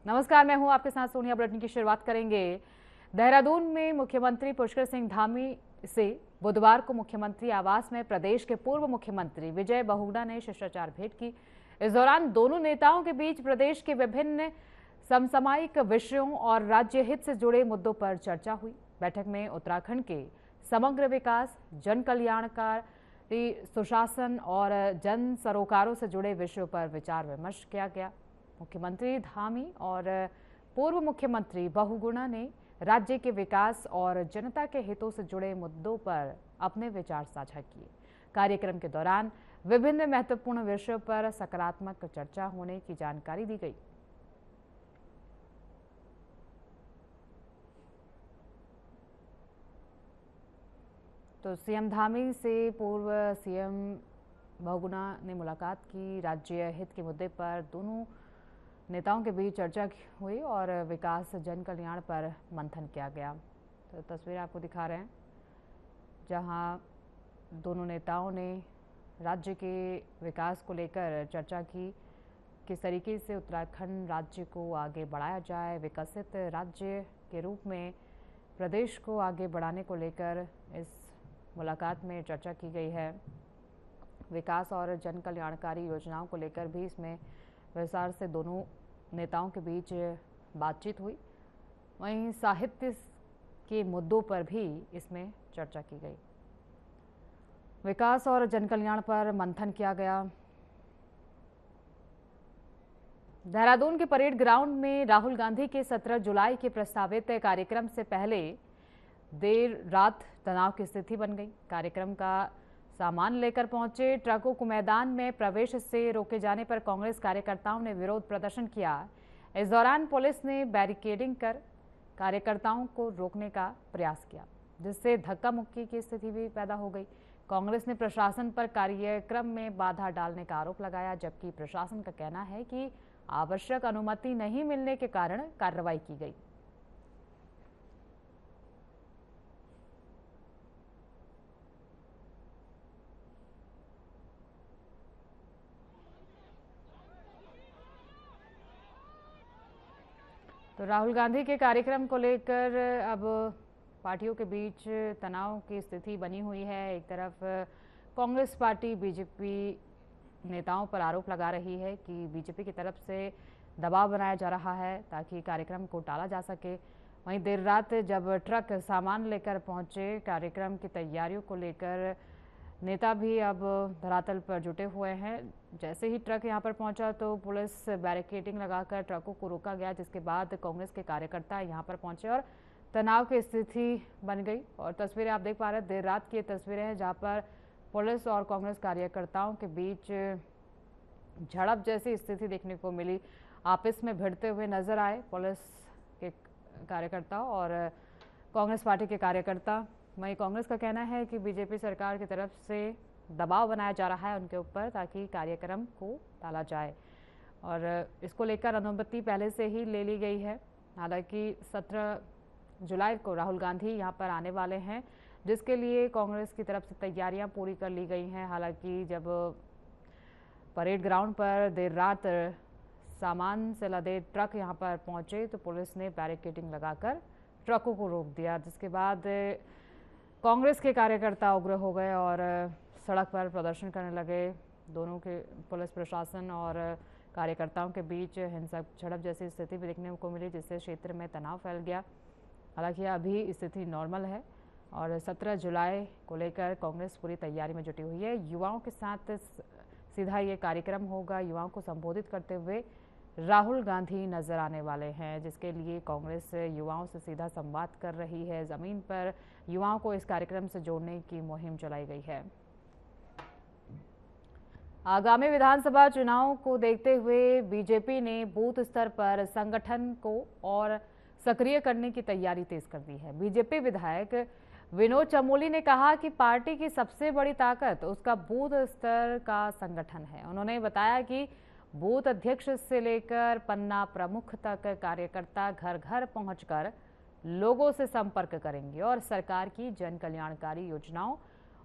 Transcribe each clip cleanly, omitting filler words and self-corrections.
नमस्कार, मैं हूं आपके साथ सोनिया। बुलेटिन की शुरुआत करेंगे। देहरादून में मुख्यमंत्री पुष्कर सिंह धामी से बुधवार को मुख्यमंत्री आवास में प्रदेश के पूर्व मुख्यमंत्री विजय बहुगुणा ने शिष्टाचार भेंट की। इस दौरान दोनों नेताओं के बीच प्रदेश के विभिन्न समसामयिक विषयों और राज्य हित से जुड़े मुद्दों पर चर्चा हुई। बैठक में उत्तराखंड के समग्र विकास, जन कल्याणकारी सुशासन और जन सरोकारों से जुड़े विषयों पर विचार विमर्श किया गया। मुख्यमंत्री धामी और पूर्व मुख्यमंत्री बहुगुणा ने राज्य के विकास और जनता के हितों से जुड़े मुद्दों पर अपने विचार साझा किए। कार्यक्रम के दौरान विभिन्न महत्वपूर्ण विषयों पर सकारात्मक चर्चा होने की जानकारी दी गई। तो सीएम धामी से पूर्व सीएम बहुगुणा ने मुलाकात की। राज्य हित के मुद्दे पर दोनों नेताओं के बीच चर्चा हुई और विकास जन कल्याण पर मंथन किया गया। तो तस्वीर आपको दिखा रहे हैं, जहां दोनों नेताओं ने राज्य के विकास को लेकर चर्चा की। किस तरीके से उत्तराखंड राज्य को आगे बढ़ाया जाए, विकसित राज्य के रूप में प्रदेश को आगे बढ़ाने को लेकर इस मुलाकात में चर्चा की गई है। विकास और जन कल्याणकारी योजनाओं को लेकर भी इसमें विस्तार से दोनों नेताओं के बीच बातचीत हुई। वहीं साहित्य के मुद्दों पर भी इसमें चर्चा की गई। विकास और जन कल्याण पर मंथन किया गया। देहरादून के परेड ग्राउंड में राहुल गांधी के 17 जुलाई के प्रस्तावित कार्यक्रम से पहले देर रात तनाव की स्थिति बन गई। कार्यक्रम का सामान लेकर पहुंचे ट्रकों को मैदान में प्रवेश से रोके जाने पर कांग्रेस कार्यकर्ताओं ने विरोध प्रदर्शन किया। इस दौरान पुलिस ने बैरिकेडिंग कर कार्यकर्ताओं को रोकने का प्रयास किया, जिससे धक्का मुक्की की स्थिति भी पैदा हो गई। कांग्रेस ने प्रशासन पर कार्यक्रम में बाधा डालने का आरोप लगाया, जबकि प्रशासन का कहना है कि आवश्यक अनुमति नहीं मिलने के कारण कार्रवाई की गई। तो राहुल गांधी के कार्यक्रम को लेकर अब पार्टियों के बीच तनाव की स्थिति बनी हुई है। एक तरफ कांग्रेस पार्टी बीजेपी नेताओं पर आरोप लगा रही है कि बीजेपी की तरफ से दबाव बनाया जा रहा है ताकि कार्यक्रम को टाला जा सके। वहीं देर रात जब ट्रक सामान लेकर पहुंचे, कार्यक्रम की तैयारियों को लेकर नेता भी अब धरातल पर जुटे हुए हैं। जैसे ही ट्रक यहां पर पहुंचा तो पुलिस बैरिकेडिंग लगाकर ट्रकों को रोका गया, जिसके बाद कांग्रेस के कार्यकर्ता यहां पर पहुंचे और तनाव की स्थिति बन गई। और तस्वीरें आप देख पा रहे हैं, देर रात की तस्वीरें हैं जहां पर पुलिस और कांग्रेस कार्यकर्ताओं के बीच झड़प जैसी स्थिति देखने को मिली। आपस में भिड़ते हुए नजर आए पुलिस के कार्यकर्ता और कांग्रेस पार्टी के कार्यकर्ता। वहीं कांग्रेस का कहना है कि बीजेपी सरकार की तरफ से दबाव बनाया जा रहा है उनके ऊपर ताकि कार्यक्रम को टाला जाए, और इसको लेकर अनुमति पहले से ही ले ली गई है। हालांकि 17 जुलाई को राहुल गांधी यहां पर आने वाले हैं, जिसके लिए कांग्रेस की तरफ से तैयारियां पूरी कर ली गई हैं। हालांकि जब परेड ग्राउंड पर देर रात सामान से लदे ट्रक यहां पर पहुंचे तो पुलिस ने बैरिकेडिंग लगाकर ट्रकों को रोक दिया, जिसके बाद कांग्रेस के कार्यकर्ता उग्र हो गए और सड़क पर प्रदर्शन करने लगे। दोनों के पुलिस प्रशासन और कार्यकर्ताओं के बीच हिंसक झड़प जैसी स्थिति भी देखने को मिली, जिससे क्षेत्र में तनाव फैल गया। हालांकि अभी स्थिति नॉर्मल है और 17 जुलाई को लेकर कांग्रेस पूरी तैयारी में जुटी हुई है। युवाओं के साथ सीधा ये कार्यक्रम होगा। युवाओं को संबोधित करते हुए राहुल गांधी नजर आने वाले हैं, जिसके लिए कांग्रेस युवाओं से सीधा संवाद कर रही है। जमीन पर युवाओं को इस कार्यक्रम से जोड़ने की मुहिम चलाई गई है। आगामी विधानसभा चुनाव को देखते हुए बीजेपी ने बूथ स्तर पर संगठन को और सक्रिय करने की तैयारी तेज कर दी है। बीजेपी विधायक विनोद चमोली ने कहा कि पार्टी की सबसे बड़ी ताकत उसका बूथ स्तर का संगठन है। उन्होंने बताया कि बूथ अध्यक्ष से लेकर पन्ना प्रमुख तक कार्यकर्ता घर घर पहुंचकर लोगों से संपर्क करेंगे और सरकार की जन कल्याणकारी योजनाओं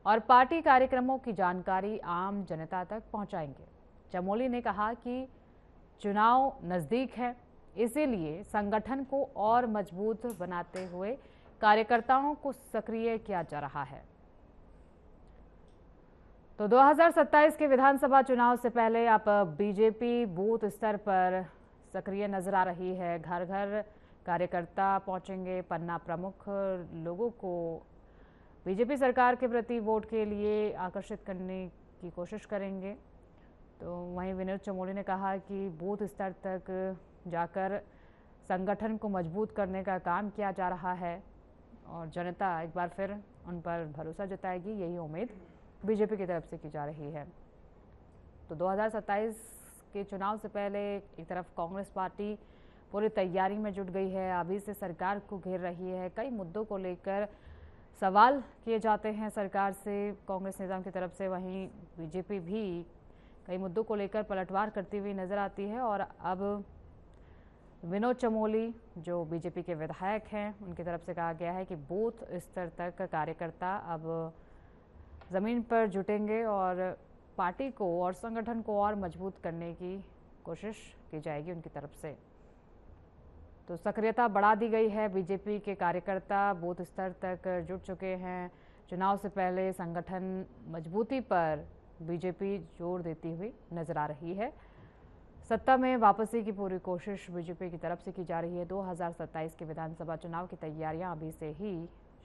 और पार्टी कार्यक्रमों की जानकारी आम जनता तक पहुंचाएंगे। चमोली ने कहा कि चुनाव नजदीक है, इसीलिए संगठन को और मजबूत बनाते हुए कार्यकर्ताओं को सक्रिय किया जा रहा है। तो 2027 के विधानसभा चुनाव से पहले अब बीजेपी बूथ स्तर पर सक्रिय नजर आ रही है। घर घर कार्यकर्ता पहुंचेंगे। पन्ना प्रमुख लोगों को बीजेपी सरकार के प्रति वोट के लिए आकर्षित करने की कोशिश करेंगे। तो वहीं विनोद चमोली ने कहा कि बूथ स्तर तक जाकर संगठन को मजबूत करने का काम किया जा रहा है और जनता एक बार फिर उन पर भरोसा जताएगी, यही उम्मीद बीजेपी की तरफ से की जा रही है। तो 2027 के चुनाव से पहले एक तरफ कांग्रेस पार्टी पूरी तैयारी में जुट गई है, अभी से सरकार को घेर रही है। कई मुद्दों को लेकर सवाल किए जाते हैं सरकार से कांग्रेस नेताओं की तरफ से। वहीं बीजेपी भी कई मुद्दों को लेकर पलटवार करती हुई नजर आती है और अब विनोद चमोली जो बीजेपी के विधायक हैं, उनकी तरफ से कहा गया है कि बूथ स्तर तक कार्यकर्ता अब जमीन पर जुटेंगे और पार्टी को और संगठन को और मजबूत करने की कोशिश की जाएगी उनकी तरफ से। तो सक्रियता बढ़ा दी गई है। बीजेपी के कार्यकर्ता बूथ स्तर तक जुट चुके हैं। चुनाव से पहले संगठन मजबूती पर बीजेपी जोर देती हुई नजर आ रही है। सत्ता में वापसी की पूरी कोशिश बीजेपी की तरफ से की जा रही है। 2027 के विधानसभा चुनाव की तैयारियां अभी से ही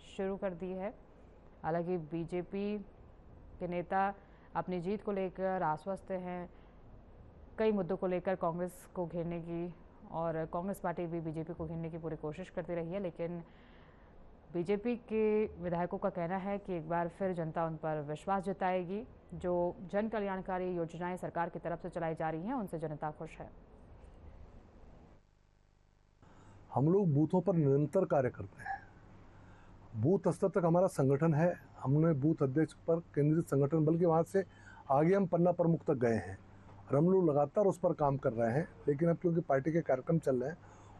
शुरू कर दी है। हालांकि बीजेपी के नेता अपनी जीत को लेकर आश्वस्त हैं। कई मुद्दों को लेकर कांग्रेस को घेरने की और कांग्रेस पार्टी भी बीजेपी को घेरने की पूरी कोशिश करती रही है, लेकिन बीजेपी के विधायकों का कहना है कि एक बार फिर जनता उन पर विश्वास जताएगी। जो जन कल्याणकारी योजनाएं सरकार की तरफ से चलाई जा रही हैं, उनसे जनता खुश है। हम लोग बूथों पर निरंतर कार्य करते हैं। बूथ स्तर तक हमारा संगठन है। हमने बूथ अध्यक्ष पर केंद्रित संगठन, बल्कि वहाँ से आगे हम पन्ना प्रमुख तक गए हैं और हम लोग लगातार उस पर काम कर रहे हैं। लेकिन अब क्योंकि पार्टी के कार्यक्रम चल रहे हैं,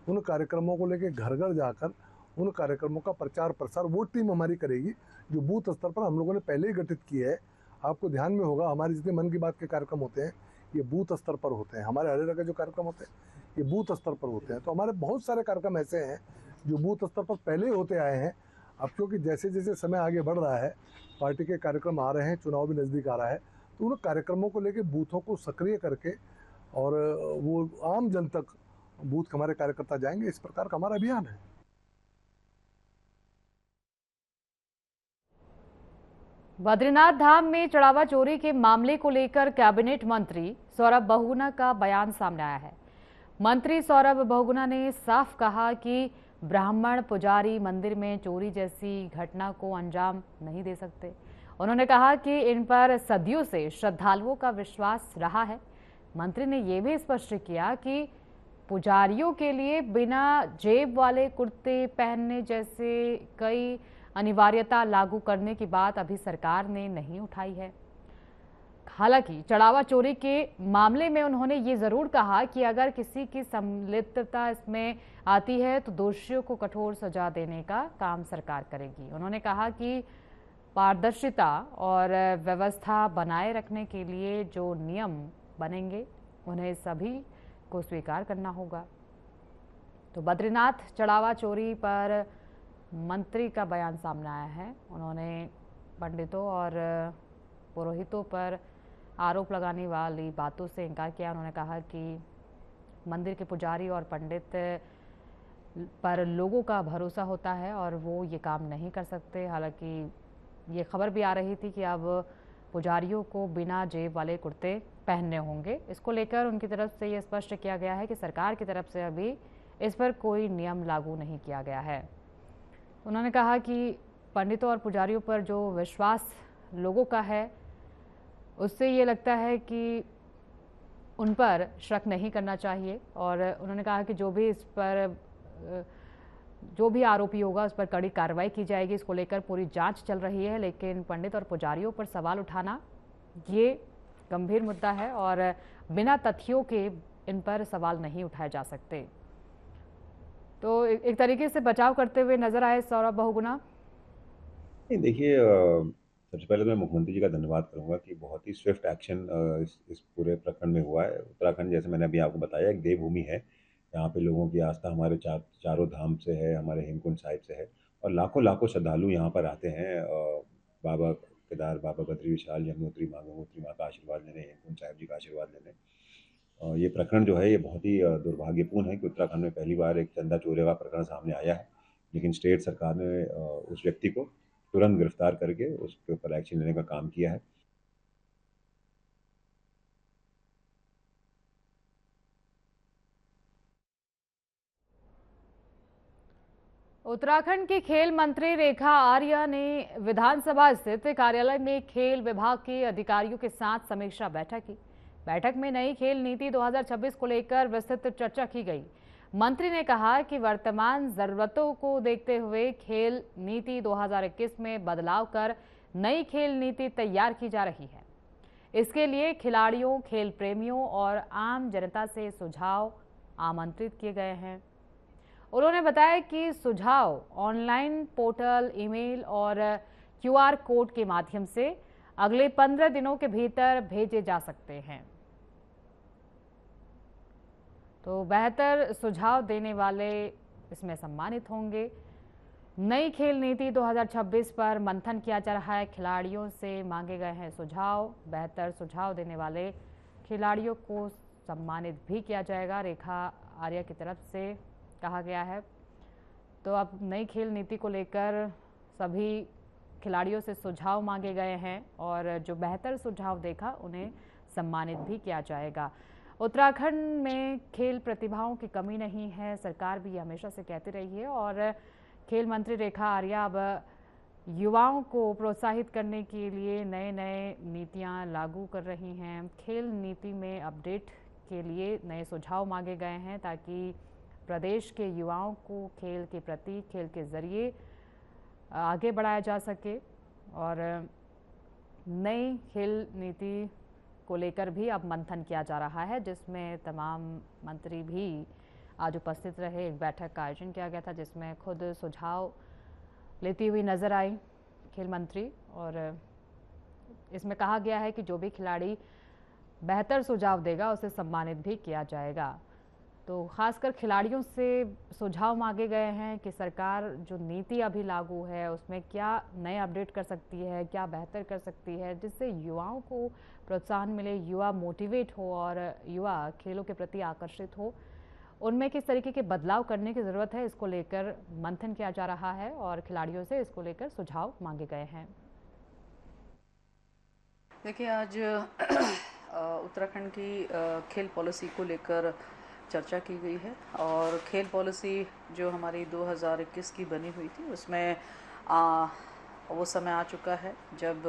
उन कार्यक्रमों को लेकर घर घर जाकर उन कार्यक्रमों का प्रचार प्रसार वो टीम हमारी करेगी जो बूथ स्तर पर हम लोगों ने पहले ही गठित की है। आपको ध्यान में होगा, हमारे जितने मन की बात के कार्यक्रम होते हैं ये बूथ स्तर पर होते हैं। हमारे हरेरा के जो कार्यक्रम होते हैं ये बूथ स्तर पर होते हैं। तो हमारे बहुत सारे कार्यक्रम ऐसे हैं जो बूथ स्तर पर पहले ही होते आए हैं। अब क्योंकि जैसे जैसे समय आगे बढ़ रहा है, पार्टी के कार्यक्रम आ रहे हैं, चुनाव भी नज़दीक आ रहा है, तो उन कार्यक्रमों को लेकर बूथों को सक्रिय करके और वो आम जन तक बूथ हमारे कार्यकर्ता जाएंगे। इस प्रकार का हमारा अभियान है। बद्रीनाथ धाम में चढ़ावा चोरी के मामले को लेकर कैबिनेट मंत्री सौरभ बहुगुणा का बयान सामने आया है। मंत्री सौरभ बहुगुणा ने साफ कहा कि ब्राह्मण पुजारी मंदिर में चोरी जैसी घटना को अंजाम नहीं दे सकते। उन्होंने कहा कि इन पर सदियों से श्रद्धालुओं का विश्वास रहा है। मंत्री ने यह भी स्पष्ट किया कि पुजारियों के लिए बिना जेब वाले कुर्ते पहनने जैसे कई अनिवार्यता लागू करने की बात अभी सरकार ने नहीं उठाई है। हालांकि चढ़ावा चोरी के मामले में उन्होंने ये जरूर कहा कि अगर किसी की संलिप्तता इसमें आती है तो दोषियों को कठोर सजा देने का काम सरकार करेगी। उन्होंने कहा कि पारदर्शिता और व्यवस्था बनाए रखने के लिए जो नियम बनेंगे उन्हें सभी को स्वीकार करना होगा। तो बद्रीनाथ चढ़ावा चोरी पर मंत्री का बयान सामने आया है। उन्होंने पंडितों और पुरोहितों पर आरोप लगाने वाली बातों से इनकार किया। उन्होंने कहा कि मंदिर के पुजारी और पंडित पर लोगों का भरोसा होता है और वो ये काम नहीं कर सकते। हालांकि ये खबर भी आ रही थी कि अब पुजारियों को बिना जेब वाले कुर्ते पहनने होंगे। इसको लेकर उनकी तरफ से ये स्पष्ट किया गया है कि सरकार की तरफ से अभी इस पर कोई नियम लागू नहीं किया गया है। उन्होंने कहा कि पंडितों और पुजारियों पर जो विश्वास लोगों का है उससे ये लगता है कि उन पर शक नहीं करना चाहिए और उन्होंने कहा कि जो भी आरोपी होगा उस पर कड़ी कार्रवाई की जाएगी। इसको लेकर पूरी जांच चल रही है, लेकिन पंडित और पुजारियों पर सवाल उठाना ये गंभीर मुद्दा है और बिना तथ्यों के इन पर सवाल नहीं उठाए जा सकते। तो एक तरीके से बचाव करते हुए नजर आए सौरभ बहुगुणा। नहीं, देखिए, सबसे पहले तो मैं मुख्यमंत्री जी का धन्यवाद करूंगा कि बहुत ही स्विफ्ट एक्शन इस पूरे प्रकरण में हुआ है। उत्तराखंड, जैसे मैंने अभी आपको बताया, एक देवभूमि है। यहाँ पे लोगों की आस्था हमारे चारों धाम से है, हमारे हेमकुंड साहिब से है, और लाखों लाखों श्रद्धालु यहाँ पर आते हैं बाबा केदार, बाबा बद्री विशाल, यमुनोत्री माँ, गंगोत्री माँ का आशीर्वाद लेने, हेमकुंड साहिब जी का आशीर्वाद लेने। ये प्रकरण जो है ये बहुत ही दुर्भाग्यपूर्ण है कि उत्तराखंड में पहली बार एक चंदा चोरी का प्रकरण सामने आया है, लेकिन स्टेट सरकार ने उस व्यक्ति को तुरंत गिरफ्तार करके उसके ऊपर एक्शन लेने का काम किया है। उत्तराखंड की खेल मंत्री रेखा आर्या ने विधानसभा स्थित कार्यालय में खेल विभाग के अधिकारियों के साथ समीक्षा बैठक की। बैठक में नई खेल नीति 2026 को लेकर विस्तृत चर्चा की गई। मंत्री ने कहा कि वर्तमान जरूरतों को देखते हुए खेल नीति 2021 में बदलाव कर नई खेल नीति तैयार की जा रही है। इसके लिए खिलाड़ियों, खेल प्रेमियों और आम जनता से सुझाव आमंत्रित किए गए हैं। उन्होंने बताया कि सुझाव ऑनलाइन पोर्टल, ईमेल और क्यूआर कोड के माध्यम से अगले 15 दिनों के भीतर भेजे जा सकते हैं। तो बेहतर सुझाव देने वाले इसमें सम्मानित होंगे। नई खेल नीति 2026 पर मंथन किया जा रहा है। खिलाड़ियों से मांगे गए हैं सुझाव। बेहतर सुझाव देने वाले खिलाड़ियों को सम्मानित भी किया जाएगा, रेखा आर्या की तरफ से कहा गया है। तो अब नई खेल नीति को लेकर सभी खिलाड़ियों से सुझाव मांगे गए हैं और जो बेहतर सुझाव देगा उन्हें सम्मानित भी किया जाएगा। उत्तराखंड में खेल प्रतिभाओं की कमी नहीं है, सरकार भी हमेशा से कहती रही है और खेल मंत्री रेखा आर्या अब युवाओं को प्रोत्साहित करने के लिए नए नए नीतियां लागू कर रही हैं। खेल नीति में अपडेट के लिए नए सुझाव मांगे गए हैं ताकि प्रदेश के युवाओं को खेल के प्रति, खेल के जरिए आगे बढ़ाया जा सके। और नई खेल नीति को लेकर भी अब मंथन किया जा रहा है, जिसमें तमाम मंत्री भी आज उपस्थित रहे। एक बैठक का आयोजन किया गया था जिसमें खुद सुझाव लेती हुई नजर आई खेल मंत्री, और इसमें कहा गया है कि जो भी खिलाड़ी बेहतर सुझाव देगा उसे सम्मानित भी किया जाएगा। तो खासकर खिलाड़ियों से सुझाव मांगे गए हैं कि सरकार जो नीति अभी लागू है उसमें क्या नए अपडेट कर सकती है, क्या बेहतर कर सकती है, जिससे युवाओं को प्रोत्साहन मिले, युवा मोटिवेट हो और युवा खेलों के प्रति आकर्षित हो। उनमें किस तरीके के बदलाव करने की ज़रूरत है, इसको लेकर मंथन किया जा रहा है और खिलाड़ियों से इसको लेकर सुझाव मांगे गए हैं। देखिए, आज उत्तराखंड की खेल पॉलिसी को लेकर चर्चा की गई है और खेल पॉलिसी जो हमारी 2021 की बनी हुई थी उसमें वो समय आ चुका है जब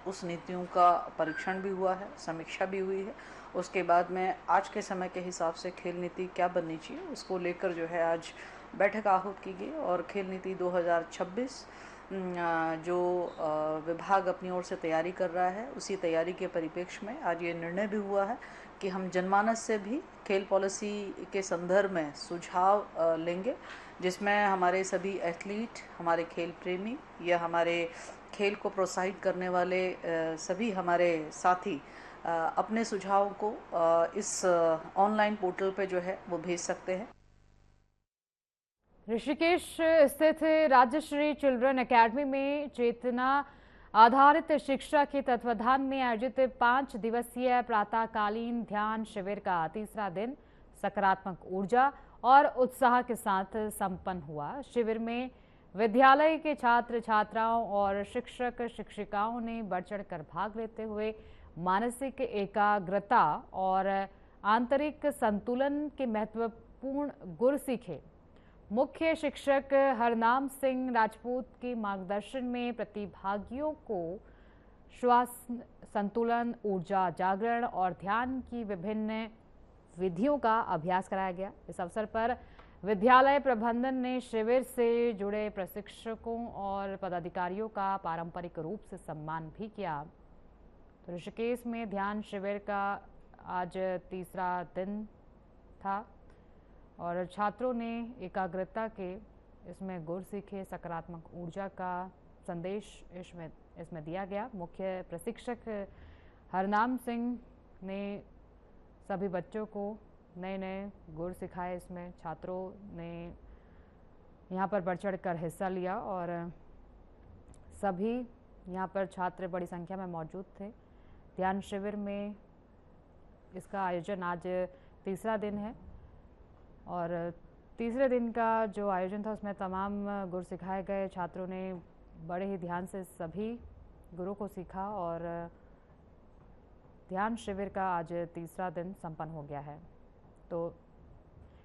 उस नीतियों का परीक्षण भी हुआ है, समीक्षा भी हुई है। उसके बाद में आज के समय के हिसाब से खेल नीति क्या बननी चाहिए उसको लेकर जो है आज बैठक आहूत की गई और खेल नीति 2026 जो विभाग अपनी ओर से तैयारी कर रहा है उसी तैयारी के परिप्रेक्ष्य में आज ये निर्णय भी हुआ है कि हम जनमानस से भी खेल पॉलिसी के संदर्भ में सुझाव लेंगे, जिसमें हमारे सभी एथलीट, हमारे खेल प्रेमी या हमारे खेल को प्रोत्साहित करने वाले सभी हमारे साथी अपने सुझावों को इस ऑनलाइन पोर्टल पे जो है वो भेज सकते हैं। ऋषिकेश स्थित राजश्री चिल्ड्रन एकेडमी में चेतना आधारित शिक्षा के तत्वाधान में आयोजित 5 दिवसीय प्रातःकालीन ध्यान शिविर का तीसरा दिन सकारात्मक ऊर्जा और उत्साह के साथ संपन्न हुआ। शिविर में विद्यालय के छात्र छात्राओं और शिक्षक शिक्षिकाओं ने बढ़ चढ़कर भाग लेते हुए मानसिक एकाग्रता और आंतरिक संतुलन के महत्वपूर्ण गुर सीखे। मुख्य शिक्षक हरनाम सिंह राजपूत के मार्गदर्शन में प्रतिभागियों को श्वास संतुलन, ऊर्जा जागरण और ध्यान की विभिन्न विधियों का अभ्यास कराया गया। इस अवसर पर विद्यालय प्रबंधन ने शिविर से जुड़े प्रशिक्षकों और पदाधिकारियों का पारंपरिक रूप से सम्मान भी किया। तो ऋषिकेश में ध्यान शिविर का आज तीसरा दिन था और छात्रों ने एकाग्रता के इसमें गुर सीखे। सकारात्मक ऊर्जा का संदेश इसमें दिया गया। मुख्य प्रशिक्षक हरनाम सिंह ने सभी बच्चों को नए नए गुर सिखाए। इसमें छात्रों ने यहाँ पर बढ़ चढ़ कर हिस्सा लिया और सभी यहाँ पर छात्र बड़ी संख्या में मौजूद थे। ध्यान शिविर में इसका आयोजन आज तीसरा दिन है और तीसरे दिन का जो आयोजन था उसमें तमाम गुर सिखाए गए। छात्रों ने बड़े ही ध्यान से सभी गुरु को सीखा और ध्यान शिविर का आज तीसरा दिन संपन्न हो गया है। तो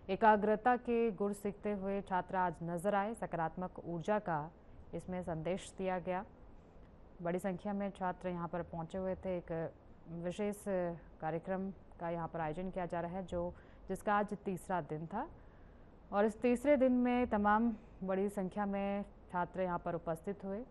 एकाग्रता के गुर सीखते हुए छात्र आज नजर आए। सकारात्मक ऊर्जा का इसमें संदेश दिया गया। बड़ी संख्या में छात्र यहाँ पर पहुँचे हुए थे। एक विशेष कार्यक्रम का यहाँ पर आयोजन किया जा रहा है जिसका आज तीसरा दिन था और इस तीसरे दिन में तमाम बड़ी संख्या में छात्र यहाँ पर उपस्थित हुए।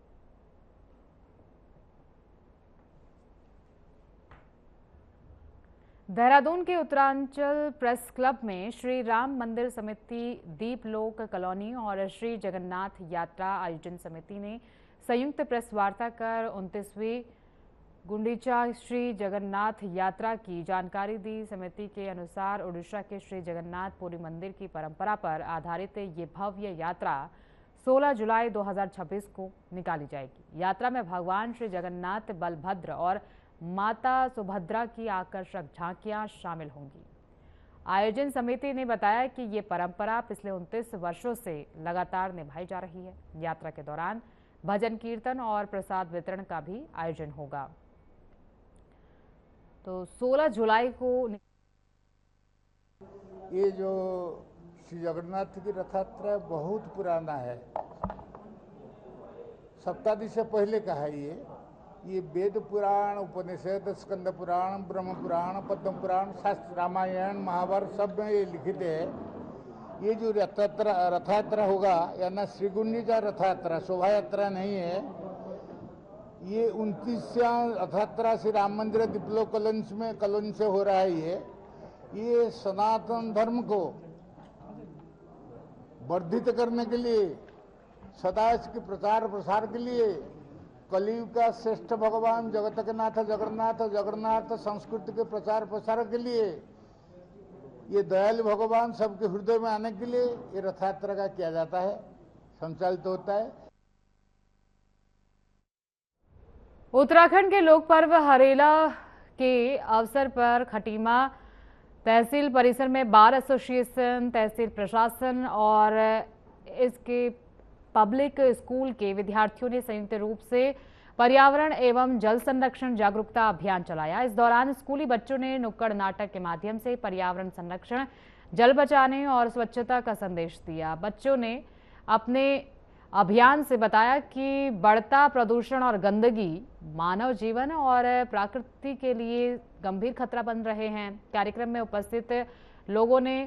देहरादून के उत्तरांचल प्रेस क्लब में श्री राम मंदिर समिति, दीपलोक कॉलोनी और श्री जगन्नाथ यात्रा आयोजन समिति ने संयुक्त प्रेस वार्ता कर 29वीं गुंडीचा श्री जगन्नाथ यात्रा की जानकारी दी। समिति के अनुसार उड़ीसा के श्री जगन्नाथ पुरी मंदिर की परंपरा पर आधारित ये भव्य यात्रा 16 जुलाई 2026 को निकाली जाएगी। यात्रा में भगवान श्री जगन्नाथ, बलभद्र और माता सुभद्रा की आकर्षक झांकियां शामिल होंगी। आयोजन समिति ने बताया कि ये परंपरा पिछले 29 वर्षों से लगातार निभाई जा रही है। यात्रा के दौरान भजन कीर्तन और प्रसाद वितरण का भी आयोजन होगा। तो 16 जुलाई को ये जो श्री जगन्नाथ की रथ यात्रा बहुत पुराना है, सप्तादी से पहले का है। ये वेद पुराण, उपनिषद, स्कंद पुराण, ब्रह्म पुराण, पद्म पुराण, शास्त्र, रामायण, महाभारत सब में ये लिखित है। ये जो रथ यात्रा होगा या ना श्री गुंडीचा रथ यात्रा, शोभा यात्रा नहीं है। ये 29वां रथ यात्रा श्री राम मंदिर दीपलोक कॉलोनी से हो रहा है। ये सनातन धर्म को वर्धित करने के लिए, सदा इसके प्रचार प्रसार के लिए, कलयुग का श्रेष्ठ भगवान जगत के नाथ जगन्नाथ संस्कृति के प्रचार प्रसार के लिए, ये दयालु भगवान सबके हृदय में आने के लिए ये रथ यात्रा का किया जाता है, संचालित होता है। उत्तराखंड के लोक पर्व हरेला के अवसर पर खटीमा तहसील परिसर में बार एसोसिएशन, तहसील प्रशासन और इसके पब्लिक स्कूल के विद्यार्थियों ने संयुक्त रूप से पर्यावरण एवं जल संरक्षण जागरूकता अभियान चलाया। इस दौरान स्कूली बच्चों ने नुक्कड़ नाटक के माध्यम से पर्यावरण संरक्षण, जल बचाने और स्वच्छता का संदेश दिया। बच्चों ने अपने अभियान से बताया कि बढ़ता प्रदूषण और गंदगी मानव जीवन और प्रकृति के लिए गंभीर खतरा बन रहे हैं। कार्यक्रम में उपस्थित लोगों ने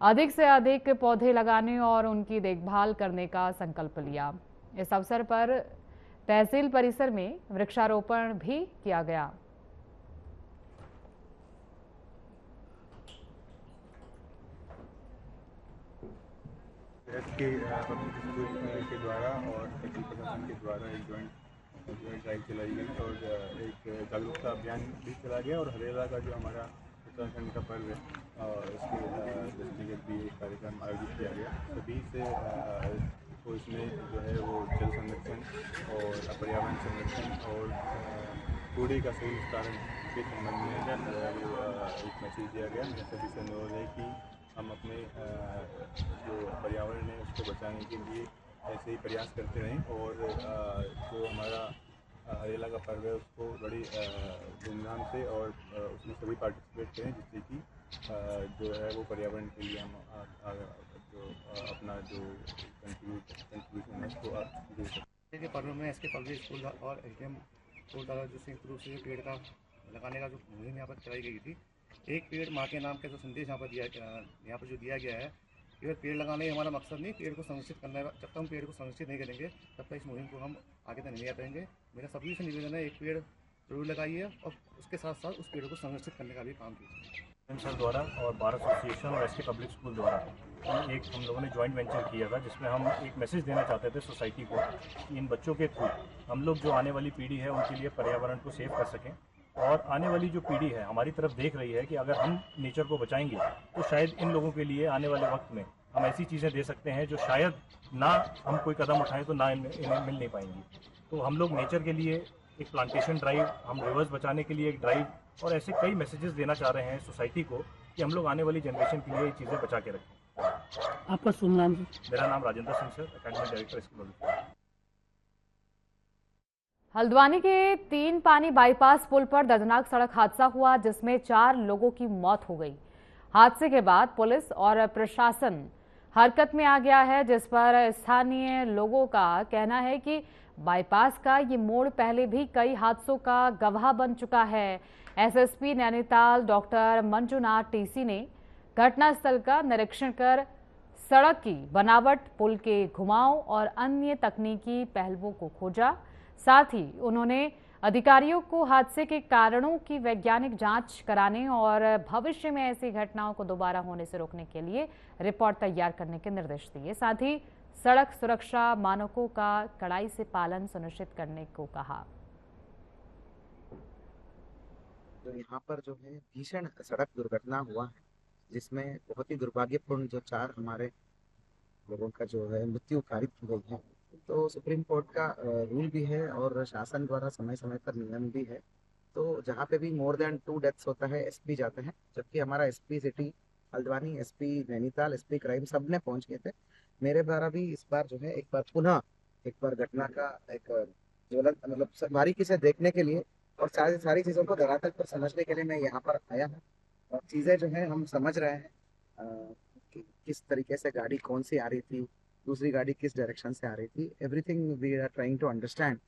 अधिक से अधिक पौधे लगाने और उनकी देखभाल करने का संकल्प लिया। इस अवसर पर तहसील परिसर में वृक्षारोपण भी किया गया। के पब्लिक स्कूल के द्वारा और तहसील प्रशासन के द्वारा एक जॉइंट ड्राइव चलाई गई और एक जागरूकता अभियान भी चला गया। और हरेला का जो हमारा उत्तराखंड का पर्व है इसके दृष्टिगत भी एक कार्यक्रम आयोजित किया गया। सभी से तो इसमें जो है वो जल संरक्षण और पर्यावरण संरक्षण और कूड़े का सही निस्तारण के संबंध में एक मैसेज दिया गया। मेरा सभी से अनुरोध है कि हम अपने जो पर्यावरण है उसको बचाने के लिए ऐसे ही प्रयास करते रहें और जो हमारा हरेला का पर्व है उसको बड़ी धूमधाम से और उसमें सभी पार्टिसिपेट करें, जिससे कि जो है वो पर्यावरण के लिए हम जो अपना जो कंट्रीब्यूशन है उसको दे सकते के पर्व में एसके पब्लिक स्कूल और एसडीएम स्कूल द्वारा जो संयुक्त रूप से पेड़ का लगाने का जो मुहिम यहाँ पर चलाई गई थी, एक पेड़ माँ के नाम का जो संदेश यहाँ पर जो दिया गया है, केवल पेड़ लगाना ही हमारा मकसद नहीं, पेड़ को संरक्षित करना है। जब तक हम पेड़ को संरक्षित नहीं करेंगे तब तक इस मुहिम को हम आगे तक नहीं आ पाएंगे। मेरा सभी से निवेदन है, एक पेड़ जरूर लगाइए और उसके साथ साथ उस पेड़ को संरक्षित करने का भी काम कीजिए। सर द्वारा और बार एसोसिएशन और एसके पब्लिक स्कूल द्वारा एक हम लोगों ने जॉइंट वेंचर किया था, जिसमें हम एक मैसेज देना चाहते थे सोसाइटी को कि इन बच्चों के थ्रू हम लोग जो आने वाली पीढ़ी है उनके लिए पर्यावरण को सेव कर सकें और आने वाली जो पीढ़ी है हमारी तरफ देख रही है कि अगर हम नेचर को बचाएंगे तो शायद इन लोगों के लिए आने वाले वक्त में हम ऐसी चीज़ें दे सकते हैं जो शायद ना हम कोई कदम उठाएं तो ना इन्हें मिल नहीं पाएंगी। तो हम लोग नेचर के लिए एक प्लांटेशन ड्राइव, हम रिवर्स बचाने के लिए एक ड्राइव और ऐसे कई मैसेजेस देना चाह रहे हैं सोसाइटी को कि हम लोग आने वाली जनरेशन के लिए ये चीज़ें बचा के रखें। आपका शुभ नाम? मेरा नाम Rajendra Singh sir, academic director school. Haldwani के 3 पानी बाईपास पुल पर दर्दनाक सड़क हादसा हुआ जिसमें 4 लोगों की मौत हो गई। हादसे के बाद पुलिस और प्रशासन हरकत में आ गया है, जिस पर स्थानीय लोगों का कहना है कि बाईपास का ये मोड़ पहले भी कई हादसों का गवाह बन चुका है। SSP Nainital doctor Manjunath TC ने घटनास्थल का निरीक्षण कर सड़क की बनावट, पुल के घुमाव और अन्य तकनीकी पहलुओं को खोजा। साथ ही उन्होंने अधिकारियों को हादसे के कारणों की वैज्ञानिक जांच कराने और भविष्य में ऐसी घटनाओं को दोबारा होने से रोकने के लिए रिपोर्ट तैयार करने के निर्देश दिए। साथ ही सड़क सुरक्षा मानकों का कड़ाई से पालन सुनिश्चित करने को कहा। तो यहाँ पर जो है भीषण सड़क दुर्घटना हुआ है, जिसमें बहुत ही दुर्भाग्यपूर्ण जो 4 हमारे लोगों का जो है मृत्यु कारित की गई है। तो सुप्रीम कोर्ट का रूल भी है और शासन द्वारा समय समय पर नियम भी है। तो जहाँ पे भी मोर देन 2 डेथ्स होता है एसपी जाते हैं, जबकि हमारा SP city Haldwani, SP Nainital, SP crime सब ने पहुँच गए थे। मेरे द्वारा भी इस बार जो है एक बार घटना का एक ज्वलंत मतलब बारीकी से देखने के लिए और सारी चीज़ों को धरातल पर समझने के लिए मैं यहाँ पर आया हूँ। और चीज़ें जो है हम समझ रहे हैं कि किस तरीके से गाड़ी कौन सी आ रही थी, दूसरी गाड़ी किस डायरेक्शन से आ रही थी। Everything we are trying to understand.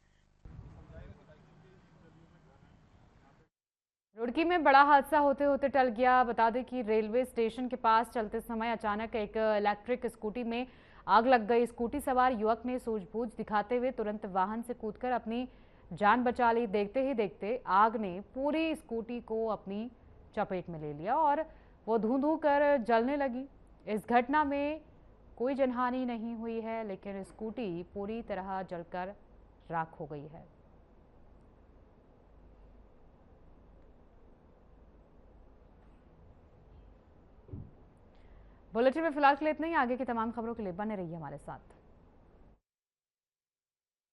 Roorkee में बड़ा हादसा होते होते टल गया। बता दें कि रेलवे स्टेशन के पास चलते समय अचानक एक इलेक्ट्रिक स्कूटी में आग लग गई। स्कूटी सवार युवक ने सूझबूझ दिखाते हुए तुरंत वाहन से कूदकर अपनी जान बचा ली। देखते ही देखते आग ने पूरी स्कूटी को अपनी चपेट में ले लिया और वो धूं कर जलने लगी। इस घटना में कोई जनहानि नहीं हुई है, लेकिन स्कूटी पूरी तरह जलकर राख हो गई है। बुलेटिन में फिलहाल के लिए इतना ही। आगे की तमाम खबरों के लिए बने रहिए हमारे साथ।